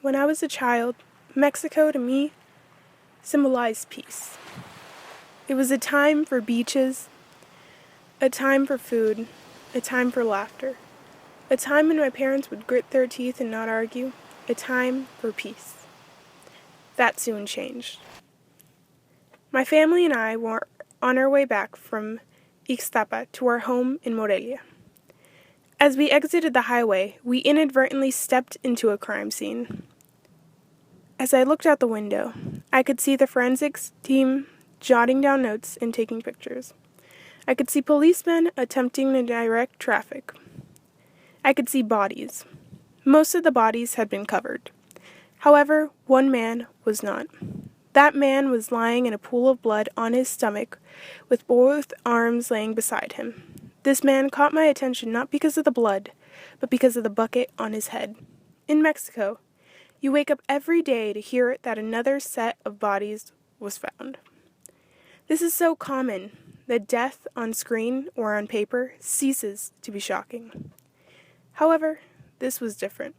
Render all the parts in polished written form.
When I was a child, Mexico to me symbolized peace. It was a time for beaches, a time for food, a time for laughter, a time when my parents would grit their teeth and not argue, a time for peace. That soon changed. My family and I were on our way back from Ixtapa to our home in Morelia. As we exited the highway, we inadvertently stepped into a crime scene. As I looked out the window, I could see the forensics team jotting down notes and taking pictures. I could see policemen attempting to direct traffic. I could see bodies. Most of the bodies had been covered. However, one man was not. That man was lying in a pool of blood on his stomach, with both arms laying beside him. This man caught my attention not because of the blood, but because of the bucket on his head. In Mexico, you wake up every day to hear that another set of bodies was found. This is so common that death on screen or on paper ceases to be shocking. However, this was different.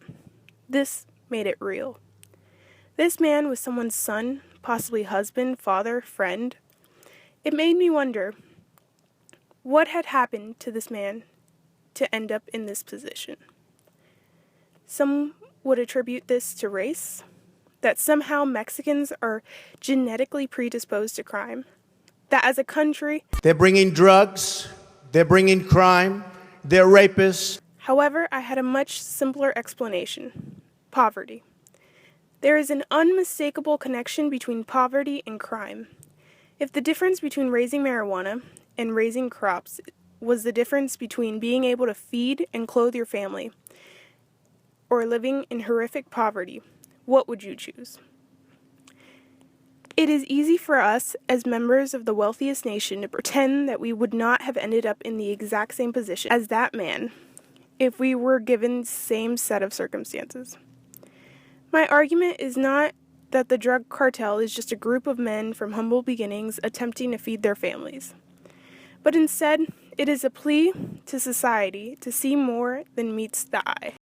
This made it real. This man was someone's son, possibly husband, father, friend. It made me wonder, what had happened to this man to end up in this position? Some would attribute this to race, that somehow Mexicans are genetically predisposed to crime, that as a country, they're bringing drugs, they're bringing crime, they're rapists. However, I had a much simpler explanation: poverty. There is an unmistakable connection between poverty and crime. If the difference between raising marijuana and raising crops was the difference between being able to feed and clothe your family, or living in horrific poverty, what would you choose? It is easy for us, as members of the wealthiest nation, to pretend that we would not have ended up in the exact same position as that man if we were given the same set of circumstances. My argument is not that the drug cartel is just a group of men from humble beginnings attempting to feed their families, but instead, it is a plea to society to see more than meets the eye.